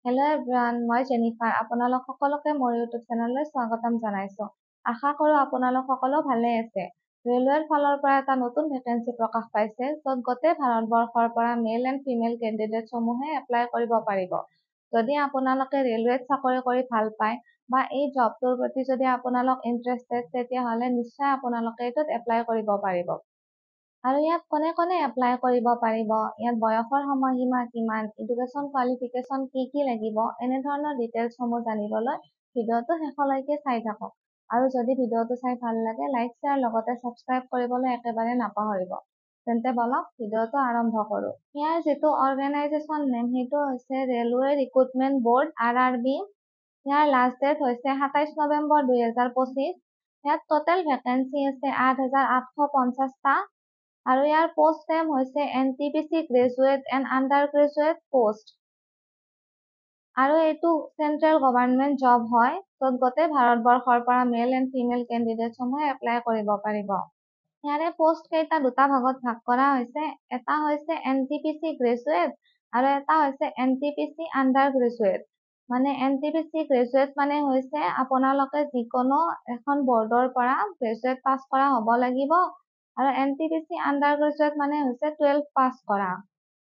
Hello' everyone, মই Jennifer. আপোনালোক সকলোকে মোৰ ইউটিউব চেনেললৈ স্বাগতম জনাইছোঁ। আশা কৰোঁ আপোনালোক সকলো ভালে আছে। ৰেলৱেৰ ফালৰ পৰা এটা নতুন ভেকেঞ্চি প্ৰকাশ পাইছে, য'ত গোটেই ভাৰতবৰ্ষৰ পৰা মেল এণ্ড ফিমেল কেণ্ডিডেটসমূহে এপ্লাই কৰিব পাৰিব। যদি আপোনালোকে ৰেলৱেত চাকৰি কৰি ভাল পায় বা এই জবটোৰ প্ৰতি যদি আপোনালোক ইণ্টাৰেষ্টেড, তেতিয়াহ'লে নিশ্চয় আপোনালোকে এইটোত এপ্লাই কৰিব পাৰিব। আৰু ইয়াত কোনে কোনে এপ্লাই কৰিব পাৰিব, ইয়াত বয়সৰ সময়সীমা কিমান, এডুকেশ্যন কোৱালিফিকেশ্যন কি লাগিব, এনেধৰণৰ ডিটেইলছসমূহ জানিবলৈ ভিডিঅ'টো শেষলৈকে চাই থাকক। আৰু যদি ভিডিঅ'টো চাই ভাল লাগে, লাইক শ্বেয়াৰ লগতে ছাবস্ক্ৰাইব কৰিবলৈ একেবাৰে নাপাহৰিব। তেন্তে বলক ভিডিঅ'টো আৰম্ভ কৰোঁ। ইয়াৰ যিটো অৰ্গেনাইজেশ্যন নেম সেইটো হৈছে ৰেলৱে ৰিক্ৰুটমেণ্ট বৰ্ড (RRB). ইয়াৰ লাষ্ট ডেট হৈছে 27 নৱেম্বৰ 2025। ইয়াত টোটেল ভেকেঞ্চি আছে 8,850টা। আৰু ইয়াৰ পোষ্ট নেম হৈছে NTPC graduate and under graduate post. আৰু এইটো চেণ্ট্ৰেল গভৰ্ণমেণ্ট জব হয়, য'ত গোটেই ভাৰতবৰ্ষৰ পৰা মেল এণ্ড ফিমেল কেণ্ডিডেটসমূহে এপ্লাই কৰিব পাৰিব। ইয়াৰে পোষ্ট কেইটা দুটা ভাগত ভাগ কৰা হৈছে। এটা হৈছে NTPC গ্ৰেজুৱেট আৰু এটা হৈছে NTPC আণ্ডাৰ গ্ৰেজুৱেট। মানে NTPC গ্ৰেজুৱেট মানে হৈছে আপোনালোকে যিকোনো এখন বৰ্ডৰ পৰা গ্ৰেজুৱেট পাছ কৰা হ'ব লাগিব। আৰু NTPC আণ্ডাৰ গ্ৰেজুৱেট মানে হৈছে 12 পাছ কৰা।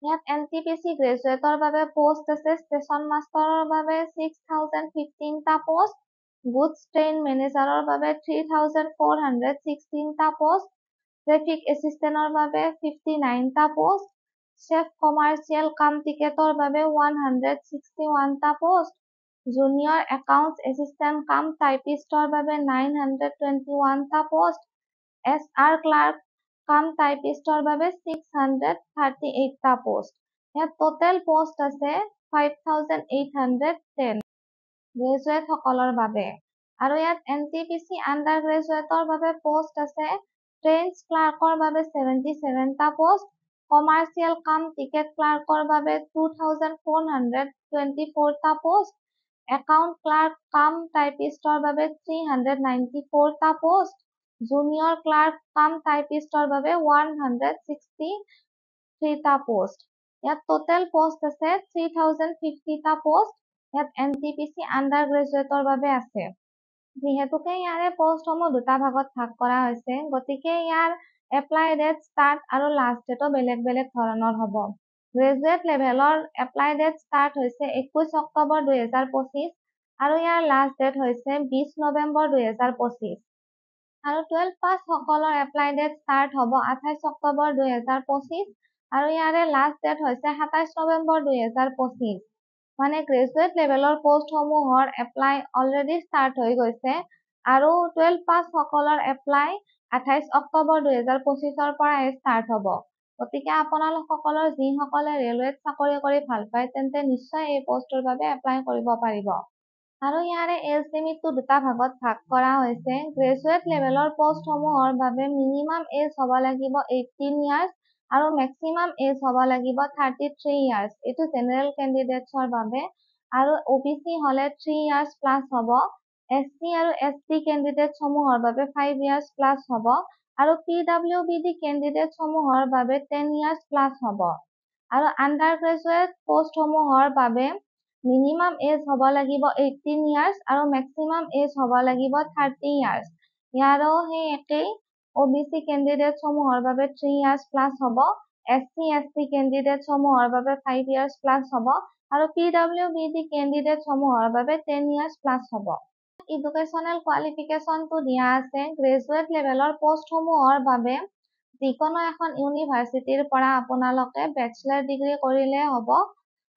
ইয়াত NTPC গ্ৰেজুৱেটৰ বাবে পোষ্ট আছে ষ্টেচন মাষ্টাৰৰ বাবে 6015টা পোষ্ট, গুডছ ট্ৰেইন মেনেজাৰৰ বাবে 3416টা পোষ্ট, ট্ৰেফিক এছিষ্টেণ্টৰ বাবে 59টা পোষ্ট, চেফ কমাৰ্চিয়েল কাম টিকেটৰ বাবে 161টা পোষ্ট, জুনিয়ৰ একাউণ্টছ এছিষ্টেণ্ট কাম টাইপিষ্টৰ বাবে 921টা পোষ্ট, SR ক্লাৰ্ক কাম টাইপিষ্টৰ বাবে 638টা পোষ্ট। ইয়াত টোটেল পোষ্ট আছে 5810 গ্ৰেজুৱেটসকলৰ বাবে। আৰু ইয়াত NTPC আণ্ডাৰ গ্ৰেজুৱেটৰ বাবে পোষ্ট আছে ট্ৰেইনছ ক্লাৰ্কৰ বাবে 77টা পোষ্ট, কমাৰ্চিয়েল কাম টিকেট ক্লাৰ্কৰ বাবে 2424টা পোষ্ট, একাউণ্ট ক্লাৰ্ক কাম টাইপিষ্টৰ বাবে 394টা পোষ্ট, জুনিয়ৰ ক্লাৰ্ক কাম টাইপিষ্টৰ বাবে 163টা পোষ্ট। ইয়াত টোটেল পোষ্ট আছে 3050টা পোষ্ট। ইয়াত NTPC আণ্ডাৰ গ্ৰেজুৱেটৰ বাবে আছে। যিহেতুকে ইয়াৰে পোষ্টসমূহ দুটা ভাগত ভাগ কৰা হৈছে, গতিকে ইয়াৰ এপ্লাই ডেট ষ্টাৰ্ট আৰু লাষ্ট ডেটো বেলেগ বেলেগ ধৰণৰ হ'ব। গ্ৰেজুৱেট লেভেলৰ এপ্লাই ডেট ষ্টাৰ্ট হৈছে 21 অক্টোবৰ 2025 আৰু ইয়াৰ লাষ্ট ডেট হৈছে 20 নৱেম্বৰ 2025। আৰু 12 পাছ সকলৰ এপ্লাই ডেট ষ্টাৰ্ট হ'ব 28 অক্টোবৰ 2025 আৰু ইয়াৰে লাষ্ট ডেট হৈছে 27 নৱেম্বৰ 2025। মানে গ্ৰেজুৱেট লেভেলৰ পোষ্টসমূহৰ এপ্লাই অলৰেডি ষ্টাৰ্ট হৈ গৈছে আৰু 12 পাছ সকলৰ এপ্লাই 28 অক্টোবৰ 2025ৰ পৰাই ষ্টাৰ্ট হ'ব। গতিকে আপোনালোকসকলৰ যিসকলে ৰেলৱেত চাকৰি কৰি ভাল পায়, তেন্তে নিশ্চয় এই পোষ্টটোৰ বাবে এপ্লাই কৰিব পাৰিব। আৰু ইয়াৰে এজ লিমিটটো দুটা ভাগত ভাগ কৰা হৈছে। গ্ৰেজুৱেট লেভেলৰ পোষ্টসমূহৰ বাবে মিনিমাম এজ হ'ব লাগিব 18 ইয়াৰ্ছ আৰু মেক্সিমাম এজ হ'ব লাগিব 33 ইয়াৰ্ছ। এইটো জেনেৰেল কেণ্ডিডেটছৰ বাবে। আৰু OBC হ'লে 3 ইয়াৰ্ছ প্লাছ হ'ব। SC আৰু ST কেণ্ডিডেটসমূহৰ বাবে 5 ইয়াৰ্ছ প্লাছ হ'ব। আৰু PWBD কেণ্ডিডেটসমূহৰ বাবে 10 ইয়াৰ্ছ প্লাছ হ'ব। আৰু আণ্ডাৰ গ্ৰেজুৱেট পোষ্টসমূহৰ বাবে মিনিমাম এজ হ'ব লাগিব 18 ইয়াৰ্ছ আৰু মেক্সিমাম এজ হ'ব লাগিব 30 ইয়াৰ্ছ। ইয়াৰো সেই একেই। OBC কেণ্ডিডেটসমূহৰ বাবে 3 ইয়াৰ্ছ প্লাছ হ'ব। SC ST কেণ্ডিডেটসমূহৰ বাবে 5 ইয়াৰ্ছ প্লাছ হ'ব। আৰু PWBD কেণ্ডিডেটসমূহৰ বাবে 10 ইয়াৰ্ছ প্লাছ হ'ব। এডুকেশ্যনেল কোৱালিফিকেশ্যনটো দিয়া আছে। গ্ৰেজুৱেট লেভেলৰ পোষ্টসমূহৰ বাবে যিকোনো এখন ইউনিভাৰ্চিটিৰ পৰা আপোনালোকে বেচেলৰ ডিগ্ৰী কৰিলে হ'ব।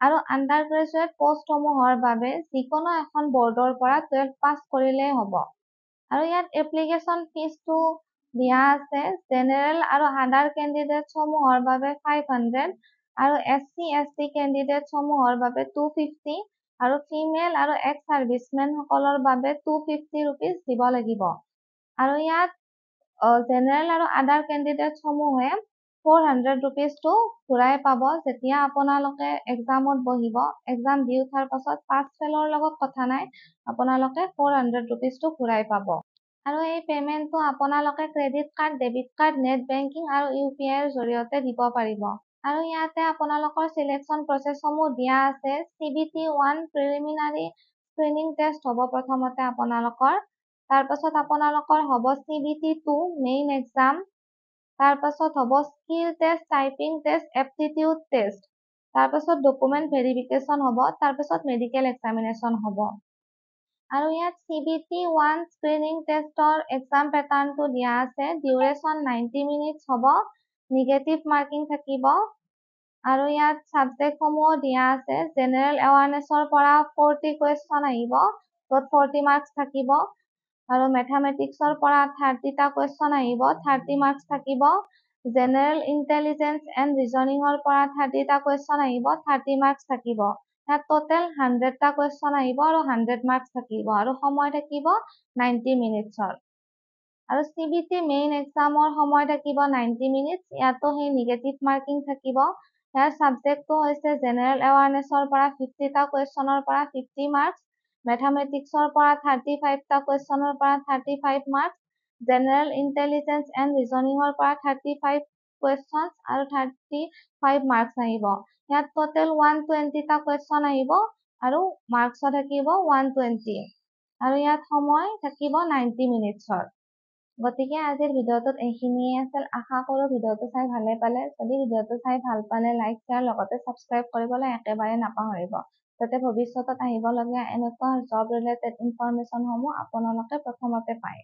আৰু আণ্ডাৰ গ্ৰেজুৱেট পোষ্টসমূহৰ বাবে যিকোনো এখন বৰ্ডৰ পৰা 12 পাছ কৰিলেই হ'ব। আৰু ইয়াত এপ্লিকেশ্যন ফিজটো দিয়া আছে। জেনেৰেল আৰু আদাৰ কেণ্ডিডেটসমূহৰ বাবে 500 আৰু SC ST কেণ্ডিডেটসমূহৰ বাবে 250 আৰু ফিমেল আৰু এক্স ছাৰ্ভিচমেনসকলৰ বাবে 250 ৰুপিজ দিব লাগিব। আৰু ইয়াত জেনেৰেল আৰু আদাৰ কেণ্ডিডেটসমূহে 400 ৰুপিজটো ঘূৰাই পাব যেতিয়া আপোনালোকে এক্সামত বহিব। এক্সাম দি উঠাৰ পাছত পাছ ফেলৰ লগত কথা নাই, আপোনালোকে 400 ৰুপিজটো ঘূৰাই পাব। আৰু এই পে'মেণ্টটো আপোনালোকে credit card, debit card, net banking আৰু UPI ৰ জৰিয়তে দিব পাৰিব। আৰু ইয়াতে আপোনালোকৰ সিলেকশ্যন প্ৰচেছসমূহ দিয়া আছে। CBT1 প্ৰিলিমিনাৰী স্ক্ৰিনিং টেষ্ট হ'ব প্ৰথমতে আপোনালোকৰ। তাৰপাছত আপোনালোকৰ হ'ব CBT2 মেইন এক্সাম। তাৰপাছত হ'ব skill test, typing test, aptitude test. তাৰপাছত ডকুমেণ্ট ভেৰিফিকেশ্যন হ'ব। তাৰপাছত মেডিকেল এক্সামিনেশ্যন হ'ব। আৰু ইয়াত CBT1 স্ক্ৰিনিং টেষ্টৰ এক্সাম পেটাৰ্ণটো দিয়া আছে। ডিউৰেশ্যন 90 মিনিটছ হ'ব। নিগেটিভ মাৰ্কিং থাকিব। আৰু ইয়াত ছাবজেক্টসমূহ দিয়া আছে। জেনেৰেল এৱাৰনেছৰ পৰা 40 কুৱেশ্যন আহিব, য'ত 40 মাৰ্কছ থাকিব। আৰু মেথামেটিক্সৰ পৰা 30টা কুৱেশ্যন আহিব, 30 মাৰ্কছ থাকিব। জেনেৰেল ইণ্টেলিজেন্স এণ্ড ৰিজনিঙৰ পৰা 30টা কুৱেশ্যন আহিব, 30 মাৰ্কছ থাকিব। ইয়াত টোটেল 100টা কুৱেশ্যন আহিব আৰু 100 মাৰ্কছ থাকিব আৰু সময় থাকিব 90 মিনিটছৰ। আৰু CBT মেইন এক্সামৰ সময় থাকিব 90 মিনিটছ। ইয়াতো সেই নিগেটিভ মাৰ্কিং থাকিব। ইয়াৰ ছাবজেক্টটো হৈছে জেনেৰেল এৱাৰনেছৰ পৰা 50টা কুৱেশ্যনৰ পৰা 50 মাৰ্কছ, মেথামেটিক্সৰ পৰা 35টা কুৱেশ্যনৰ পৰা 35 মাৰ্কছ, জেনেৰেল ইণ্টেলিজেন্স এণ্ড ৰিজনিঙৰ পৰা 35 কুৱেশ্যন আৰু 35 মাৰ্কছ আহিব। ইয়াত টোটেল 120টা কুৱেশ্যন আহিব আৰু মাৰ্কছো থাকিব 120। আৰু ইয়াত সময় থাকিব 90 মিনিটছৰ। গতিকে আজিৰ ভিডিঅ'টোত এইখিনিয়ে আছিল। আশা কৰোঁ ভিডিঅ'টো চাই ভালে পালে। যদি ভিডিঅ'টো চাই ভাল পালে লাইক, শ্বেয়াৰ লগতে ছাবস্ক্ৰাইব কৰিবলৈ একেবাৰে নাপাহৰিব, যাতে ভৱিষ্যতত আহিবলগীয়া এনেকুৱা জব ৰিলেটেড ইনফৰমেশ্যনসমূহ আপোনালোকে প্ৰথমতে পায়।